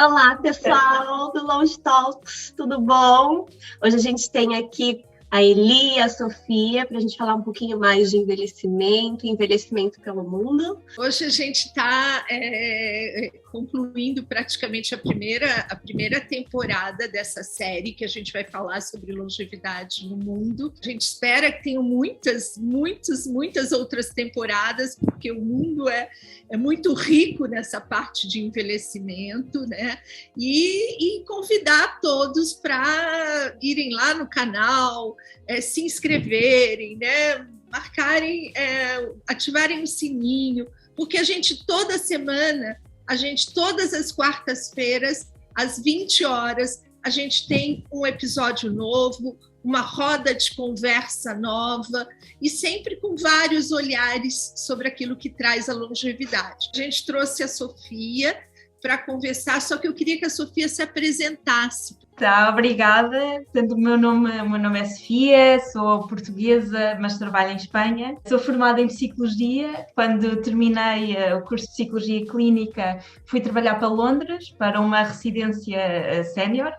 Olá, pessoal do Long Talks, tudo bom? Hoje a gente tem aqui a Eli e a Sofia para a gente falar um pouquinho mais de envelhecimento pelo mundo. Hoje a gente está concluindo praticamente a primeira temporada dessa série que a gente vai falar sobre longevidade no mundo. A gente espera que tenham muitas outras temporadas, porque o mundo é muito rico nessa parte de envelhecimento, né? E convidar todos para irem lá no canal, se inscreverem, né? Marcarem, ativarem o sininho, porque a gente toda semana, todas as quartas-feiras, às 20 horas, a gente tem um episódio novo, uma roda de conversa nova e sempre com vários olhares sobre aquilo que traz a longevidade. A gente trouxe a Sofia para conversar, só que eu queria que a Sofia se apresentasse. Tá, obrigada. Portanto, o meu nome é Sofia, sou portuguesa, mas trabalho em Espanha. Sou formada em Psicologia. Quando terminei o curso de Psicologia Clínica, fui trabalhar para Londres, para uma residência sénior,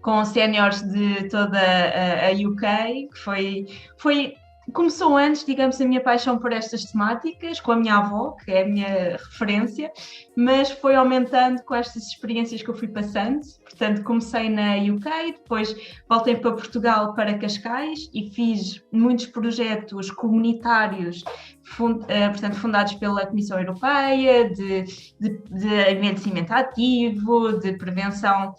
com séniores de toda a UK, que começou antes, digamos, a minha paixão por estas temáticas, com a minha avó, que é a minha referência, mas foi aumentando com estas experiências que eu fui passando. Portanto, comecei na UK, depois voltei para Portugal, para Cascais, e fiz muitos projetos comunitários, portanto, fundados pela Comissão Europeia, de envelhecimento ativo, de prevenção,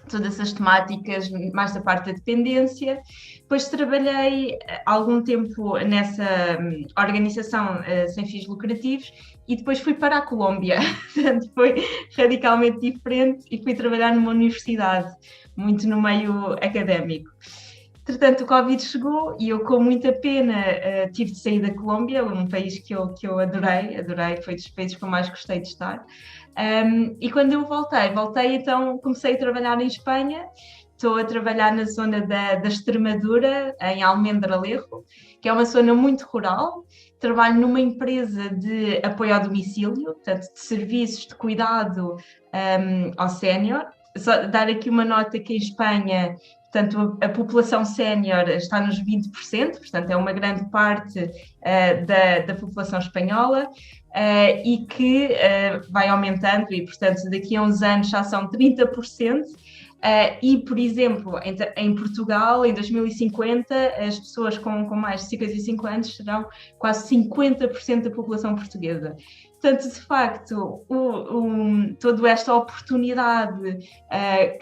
todas essas temáticas, mais da parte da dependência. Depois trabalhei algum tempo nessa organização sem fins lucrativos e depois fui para a Colômbia. Portanto, foi radicalmente diferente e fui trabalhar numa universidade, muito no meio académico. Entretanto, o Covid chegou e eu, com muita pena, tive de sair da Colômbia, um país que eu adorei, foi dos países que eu mais gostei de estar. E quando eu voltei, então comecei a trabalhar em Espanha. Estou a trabalhar na zona da Extremadura, em Almendralejo, que é uma zona muito rural. Trabalho numa empresa de apoio ao domicílio, portanto, de serviços de cuidado ao sénior. Só dar aqui uma nota que em Espanha, portanto, a população sénior está nos 20%, portanto, é uma grande parte da população espanhola, e que vai aumentando e, portanto, daqui a uns anos já são 30%. E, por exemplo, em Portugal, em 2050, as pessoas com mais de 55 anos serão quase 50% da população portuguesa. Portanto, de facto, toda esta oportunidade,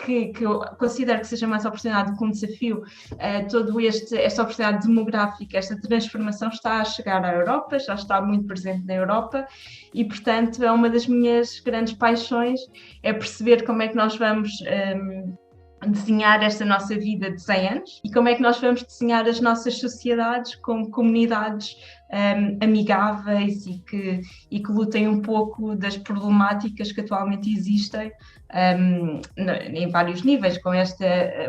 que eu considero que seja mais oportunidade que um desafio, esta oportunidade demográfica, esta transformação está a chegar à Europa, já está muito presente na Europa e, portanto, é uma das minhas grandes paixões, é perceber como é que nós vamos desenhar esta nossa vida de 100 anos e como é que nós vamos desenhar as nossas sociedades como comunidades amigáveis e que lutem um pouco das problemáticas que atualmente existem em vários níveis, com esta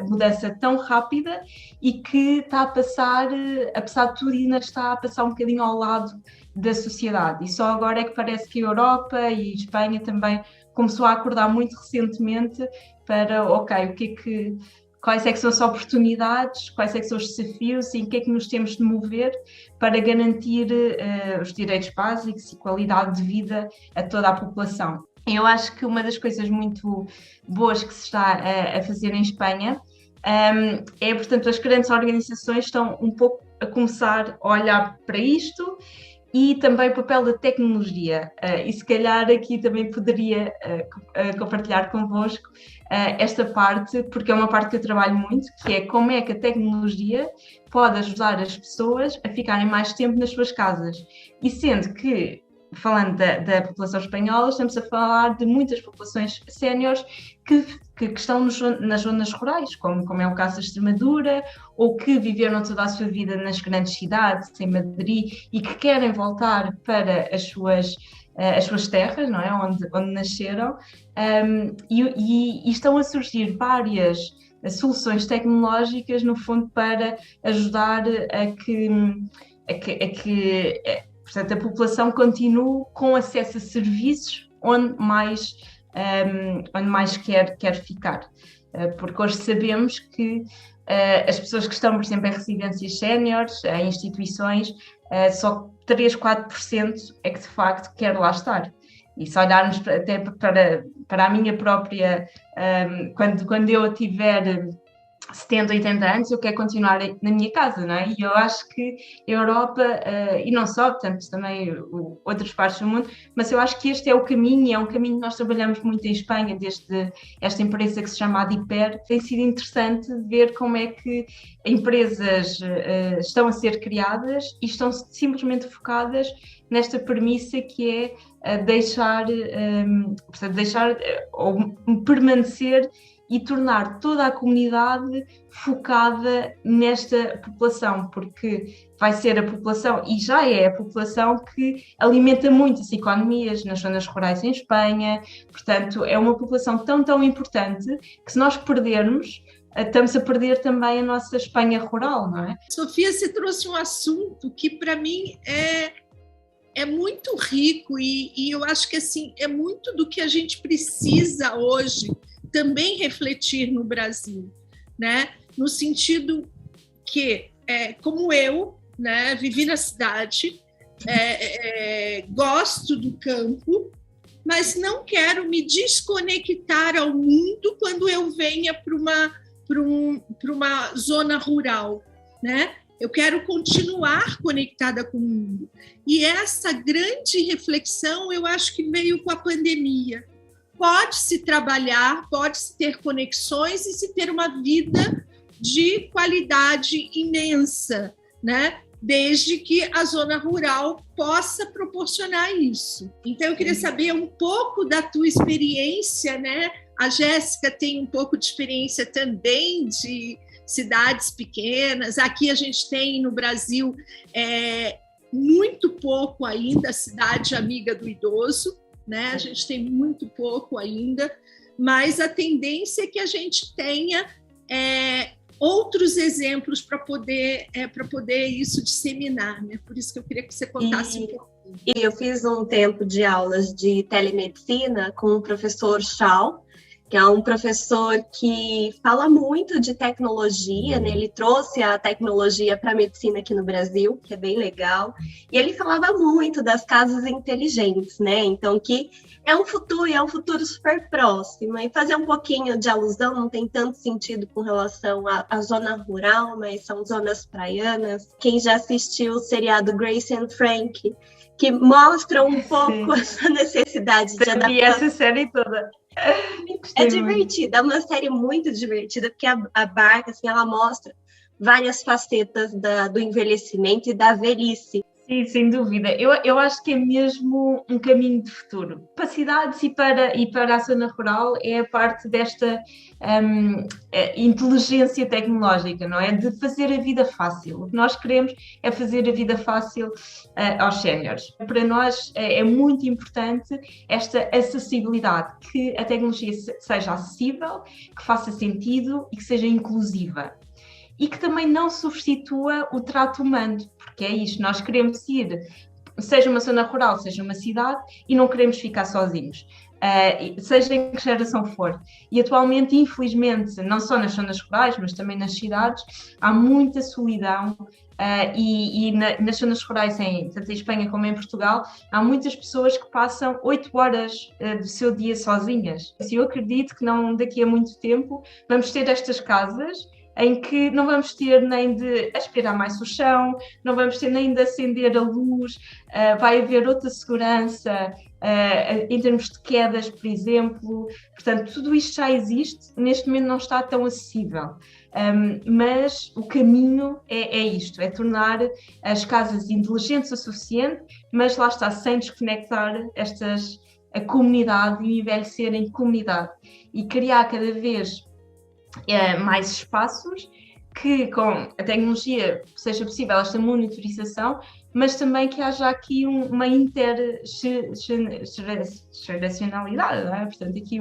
mudança tão rápida e que está a passar, apesar de tudo, ainda está a passar um bocadinho ao lado da sociedade. E só agora é que parece que a Europa e a Espanha também começou a acordar muito recentemente para, quais é que são as oportunidades, quais é que são os desafios e em que é que nos temos de mover para garantir os direitos básicos e qualidade de vida a toda a população. Eu acho que uma das coisas muito boas que se está a fazer em Espanha portanto, as grandes organizações estão um pouco a começar a olhar para isto e também o papel da tecnologia. E se calhar aqui também poderia compartilhar convosco esta parte, porque é uma parte que eu trabalho muito, que é como é que a tecnologia pode ajudar as pessoas a ficarem mais tempo nas suas casas. E sendo que, falando da população espanhola, estamos a falar de muitas populações séniores que estão nas zonas rurais, como é o caso da Extremadura, ou que viveram toda a sua vida nas grandes cidades, em Madrid, e que querem voltar para as suas terras, não é? onde nasceram, e estão a surgir várias soluções tecnológicas, no fundo, para ajudar a que portanto, a população continue com acesso a serviços onde mais onde mais quer ficar. Porque hoje sabemos que as pessoas que estão, por exemplo, em residências séniores, em instituições, só 3, 4% é que de facto quer lá estar. E se olharmos até para a minha própria, quando eu tiver 70, 80 anos, eu quero continuar na minha casa, não é? E eu acho que a Europa, e não só, portanto, também outras partes do mundo, mas eu acho que este é o caminho, que nós trabalhamos muito em Espanha, desde esta empresa que se chama Adiper. Tem sido interessante ver como é que empresas estão a ser criadas e estão simplesmente focadas nesta premissa que é deixar ou permanecer e tornar toda a comunidade focada nesta população, porque vai ser a população, e já é a população, que alimenta muito as economias nas zonas rurais em Espanha. Portanto, é uma população tão importante que, se nós perdermos, estamos a perder também a nossa Espanha rural, não é? Sofia, você trouxe um assunto que, para mim, é muito rico e eu acho que assim, é muito do que a gente precisa hoje também refletir no Brasil, né? No sentido que, como eu, né, vivi na cidade, gosto do campo, mas não quero me desconectar ao mundo quando eu venha para uma zona rural, né? Eu quero continuar conectada com o mundo. E essa grande reflexão, eu acho que veio com a pandemia. Pode-se trabalhar, pode-se ter conexões e se ter uma vida de qualidade imensa, né? Desde que a zona rural possa proporcionar isso. Então, eu queria saber um pouco da tua experiência, né? A Jéssica tem um pouco de experiência também de cidades pequenas. Aqui a gente tem no Brasil muito pouco ainda a cidade amiga do idoso, né? A gente tem muito pouco ainda, mas a tendência é que a gente tenha outros exemplos para poder isso disseminar, né? Por isso que eu queria que você contasse um pouco. E eu fiz um tempo de aulas de telemedicina com o professor Shaw, que é um professor que fala muito de tecnologia, né? Ele trouxe a tecnologia para a medicina aqui no Brasil, que é bem legal, e ele falava muito das casas inteligentes, né? Então, que é um futuro super próximo, e fazer um pouquinho de alusão, não tem tanto sentido com relação à zona rural, mas são zonas praianas. Quem já assistiu o seriado Grace and Frankie, que mostra um pouco essa necessidade de adaptar. E essa série toda. É divertida, é uma série muito divertida, porque a Barca, assim, ela mostra várias facetas do envelhecimento e da velhice. Sim, sem dúvida. Eu acho que é mesmo um caminho de futuro. Para as cidades e para a zona rural é a parte desta inteligência tecnológica, não é? De fazer a vida fácil. O que nós queremos é fazer a vida fácil aos séniores. Para nós é muito importante esta acessibilidade, que a tecnologia seja acessível, que faça sentido e que seja inclusiva. E que também não substitua o trato humano, porque é isto, nós queremos ir, seja uma zona rural, seja uma cidade, e não queremos ficar sozinhos, seja em que geração for. E atualmente, infelizmente, não só nas zonas rurais, mas também nas cidades, há muita solidão, nas zonas rurais, tanto em Espanha como em Portugal, há muitas pessoas que passam 8 horas do seu dia sozinhas. Eu acredito que não, daqui a muito tempo, vamos ter estas casas em que não vamos ter nem de aspirar mais o chão, não vamos ter nem de acender a luz, vai haver outra segurança em termos de quedas, por exemplo. Portanto, tudo isto já existe, neste momento não está tão acessível. Mas o caminho é isto, é tornar as casas inteligentes o suficiente, mas lá está, sem desconectar a comunidade e envelhecer em comunidade. E criar cada vez mais espaços que, com a tecnologia, seja possível esta monitorização, mas também que haja aqui uma intergeracionalidade, não é? Portanto, aqui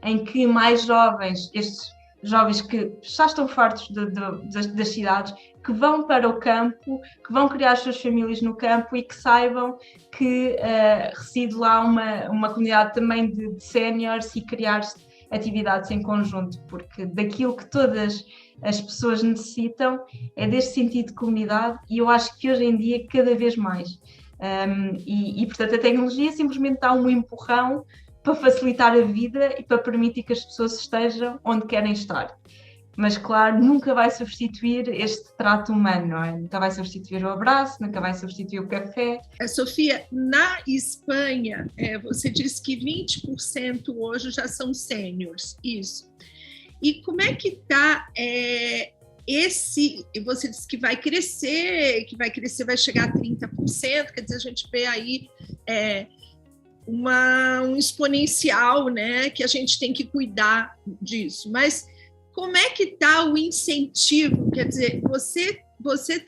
em que mais jovens, estes jovens que já estão fartos das cidades, que vão para o campo, que vão criar as suas famílias no campo e que saibam que reside lá uma comunidade também de séniores e criar atividades em conjunto, porque daquilo que todas as pessoas necessitam é deste sentido de comunidade, e eu acho que hoje em dia cada vez mais. Portanto, a tecnologia simplesmente dá um empurrão para facilitar a vida e para permitir que as pessoas estejam onde querem estar. Mas, claro, nunca vai substituir este trato humano, não é? Nunca vai substituir o abraço, nunca vai substituir o café. Sofia, na Espanha, você disse que 20% hoje já são sêniors, isso. E como é que está você disse que vai crescer, vai chegar a 30%, quer dizer, a gente vê aí um exponencial, né, que a gente tem que cuidar disso. Mas como é que está o incentivo? Quer dizer, você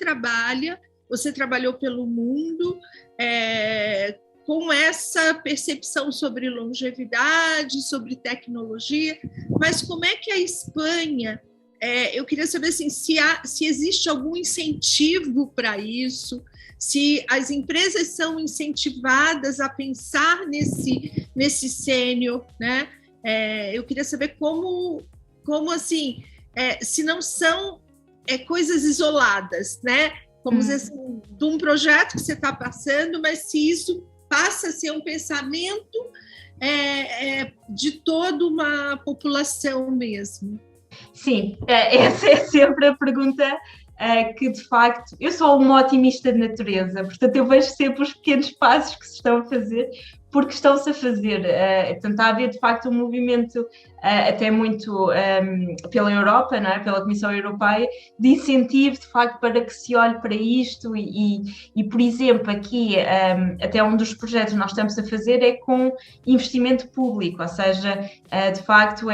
trabalhou pelo mundo com essa percepção sobre longevidade, sobre tecnologia, mas como é que a Espanha, eu queria saber assim, se existe algum incentivo para isso, se as empresas são incentivadas a pensar nesse sênior, né? Eu queria saber como assim, se não são coisas isoladas, né? Como dizer assim, de um projeto que você está passando, mas se isso passa a ser um pensamento de toda uma população mesmo. Sim, essa é sempre a pergunta que, de facto, eu sou uma otimista de natureza, portanto eu vejo sempre os pequenos passos que se estão a fazer, porque estão-se a fazer. Portanto, está a haver, de facto, um movimento até muito pela Europa, não é? Pela Comissão Europeia, de incentivo, de facto, para que se olhe para isto e por exemplo, aqui, até um dos projetos que nós estamos a fazer é com investimento público, ou seja, de facto,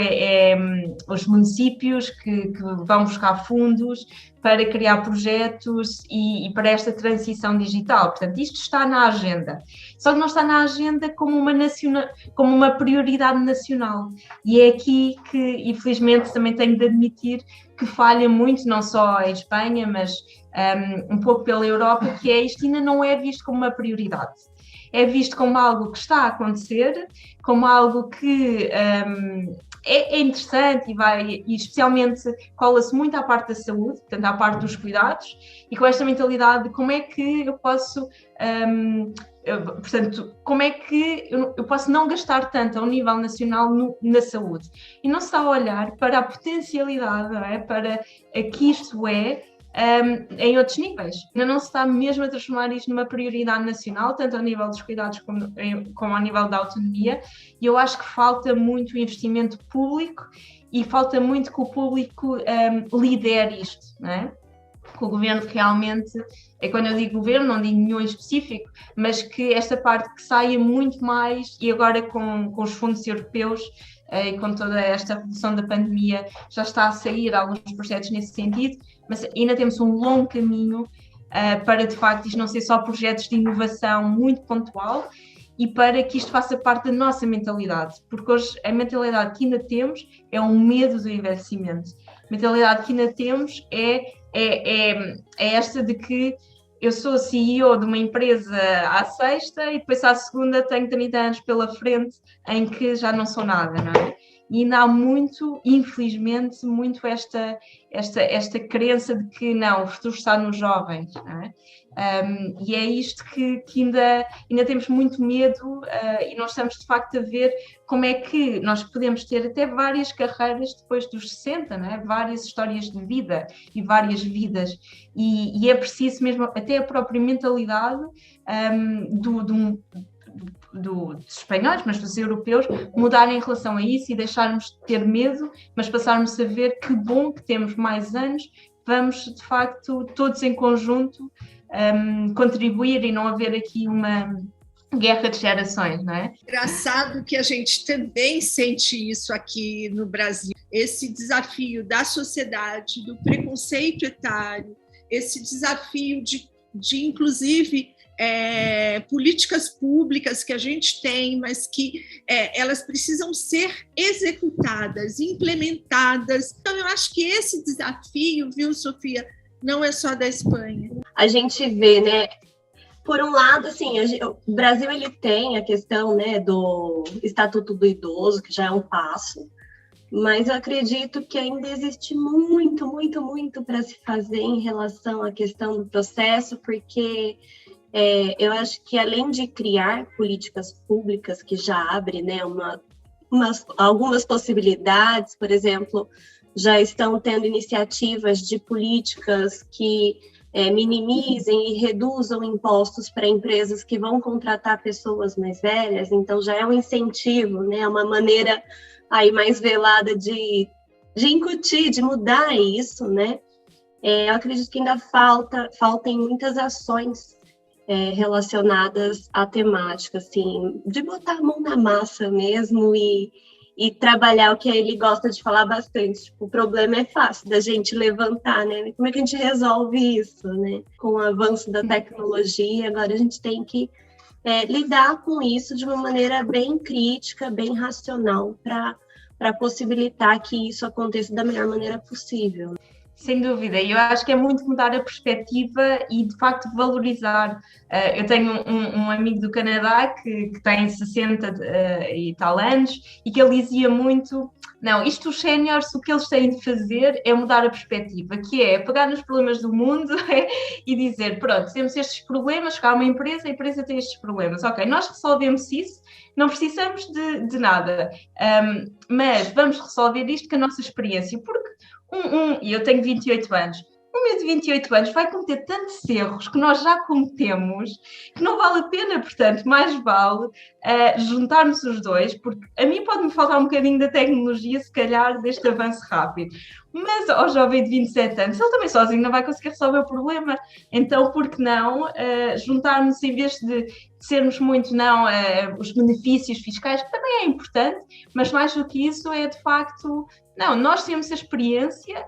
os municípios que vão buscar fundos para criar projetos e para esta transição digital. Portanto, isto está na agenda. Só que não está na agenda como uma prioridade nacional. E é aqui que, infelizmente, também tenho de admitir que falha muito, não só em Espanha, mas um pouco pela Europa, que isto ainda não é visto como uma prioridade. É visto como algo que está a acontecer, como algo que é interessante e especialmente cola-se muito à parte da saúde, portanto à parte dos cuidados, e com esta mentalidade de como é que eu posso, como é que eu posso não gastar tanto ao nível nacional na saúde. E não se está a olhar para a potencialidade, não é? Para que isto em outros níveis. Ainda não se está mesmo a transformar isto numa prioridade nacional, tanto ao nível dos cuidados como ao nível da autonomia, e eu acho que falta muito investimento público e falta muito que o público lidere isto, não é? Que o governo realmente, quando eu digo governo, não digo nenhum específico, mas que esta parte que saia muito mais, e agora com os fundos europeus e com toda esta revolução da pandemia, já está a sair alguns projetos nesse sentido, mas ainda temos um longo caminho para, de facto, isto não ser só projetos de inovação muito pontual e para que isto faça parte da nossa mentalidade, porque hoje a mentalidade que ainda temos é um medo do envelhecimento. A mentalidade que ainda temos é esta de que eu sou CEO de uma empresa à sexta e depois à segunda tenho 30 anos pela frente em que já não sou nada, não é? E ainda há muito, infelizmente, muito esta crença de que não, o futuro está nos jovens, não é? E é isto que ainda temos muito medo e nós estamos de facto a ver como é que nós podemos ter até várias carreiras depois dos 60, não é? Várias histórias de vida e várias vidas e é preciso mesmo até a própria mentalidade dos espanhóis, mas dos europeus, mudarem em relação a isso e deixarmos de ter medo, mas passarmos a ver que bom que temos mais anos, vamos de facto todos em conjunto contribuir e não haver aqui uma guerra de gerações, não é? Engraçado que a gente também sente isso aqui no Brasil, esse desafio da sociedade, do preconceito etário, esse desafio de inclusive, políticas públicas que a gente tem, mas que elas precisam ser executadas, implementadas. Então, eu acho que esse desafio, viu, Sofia, Não é só da Espanha. A gente vê, né? Por um lado, assim, o Brasil ele tem a questão, né, do Estatuto do Idoso, que já é um passo, mas eu acredito que ainda existe muito, muito, muito para se fazer em relação à questão do processo, porque eu acho que além de criar políticas públicas que já abrem, né, algumas possibilidades, por exemplo, já estão tendo iniciativas de políticas que minimizem e reduzam impostos para empresas que vão contratar pessoas mais velhas, então já é um incentivo, né, uma maneira aí mais velada de incutir, de mudar isso, né? Eu acredito que ainda faltam muitas ações relacionadas à temática, assim, de botar a mão na massa mesmo e trabalhar o que ele gosta de falar bastante. Tipo, o problema é fácil da gente levantar, né? Como é que a gente resolve isso, né? Com o avanço da tecnologia, agora a gente tem que lidar com isso de uma maneira bem crítica, bem racional, para possibilitar que isso aconteça da melhor maneira possível. Sem dúvida, e eu acho que é muito mudar a perspectiva e, de facto, valorizar. Eu tenho um amigo do Canadá que tem 60 e tal anos e que ele dizia muito, não, isto os séniores, o que eles têm de fazer é mudar a perspectiva, que é pegar nos problemas do mundo e dizer, pronto, temos estes problemas, chegar a uma empresa, a empresa tem estes problemas, ok, nós resolvemos isso, não precisamos de nada, mas vamos resolver isto com a nossa experiência, porque e eu tenho 28 anos, um meu de 28 anos vai cometer tantos erros que nós já cometemos que não vale a pena, portanto, mais vale juntarmos os dois, porque a mim pode-me faltar um bocadinho da tecnologia, se calhar, deste avanço rápido, mas ao jovem de 27 anos, ele também sozinho não vai conseguir resolver o problema, então por que não juntarmos, em vez de sermos muito os benefícios fiscais, que também é importante, mas mais do que isso é de facto, não, nós temos a experiência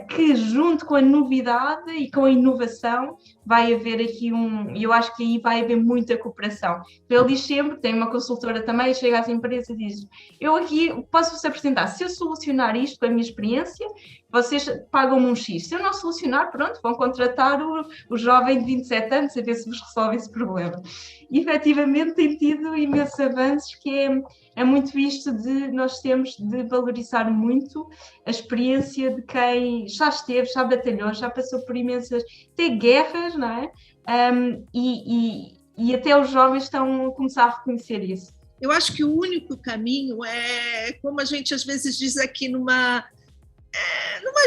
que junto com a novidade e com a inovação vai haver aqui eu acho que aí vai haver muita cooperação. Ele diz sempre, tem uma consultora também, chega às empresas e diz, eu aqui posso-vos apresentar, se eu solucionar isto com a minha experiência, vocês pagam-me um X. Se eu não solucionar, pronto, vão contratar o jovem de 27 anos a ver se vos resolve esse problema. E efetivamente tem tido imensos avanços que é muito isto de nós temos de valorizar muito a experiência de quem já esteve, já batalhou, já passou por imensas até guerras, não é? E até os jovens estão a começar a reconhecer isso. Eu acho que o único caminho é, como a gente às vezes diz aqui numa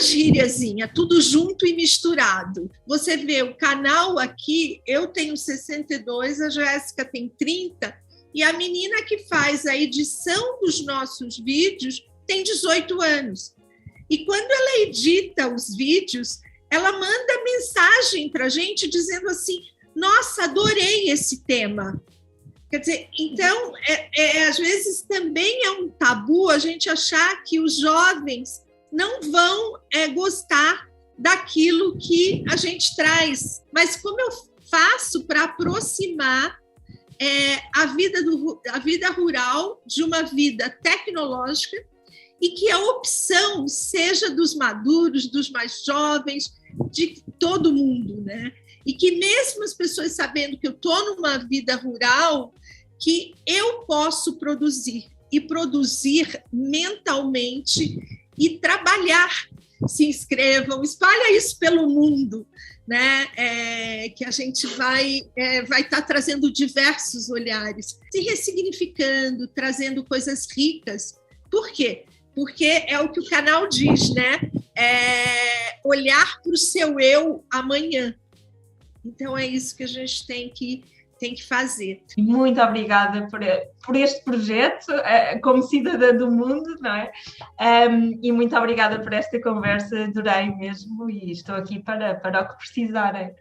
gíriazinha, tudo junto e misturado. Você vê o canal aqui, eu tenho 62, a Jéssica tem 30, e a menina que faz a edição dos nossos vídeos tem 18 anos. E quando ela edita os vídeos, ela manda mensagem para a gente dizendo assim, nossa, adorei esse tema. Quer dizer, então, às vezes também é um tabu a gente achar que os jovens não vão gostar daquilo que a gente traz. Mas como eu faço para aproximar a vida rural de uma vida tecnológica e que a opção seja dos maduros, dos mais jovens, de todo mundo, né? E que mesmo as pessoas sabendo que eu estou numa vida rural, que eu posso produzir e produzir mentalmente e trabalhar. Se inscrevam, espalha isso pelo mundo, né? Que a gente vai estar trazendo diversos olhares, se ressignificando, trazendo coisas ricas. Por quê? Porque é o que o canal diz, né? Olhar para o seu eu amanhã. Então, é isso que a gente tem que fazer. Muito obrigada por este projeto, como cidadã do mundo, não é? E muito obrigada por esta conversa, adorei mesmo e estou aqui para o que precisarem.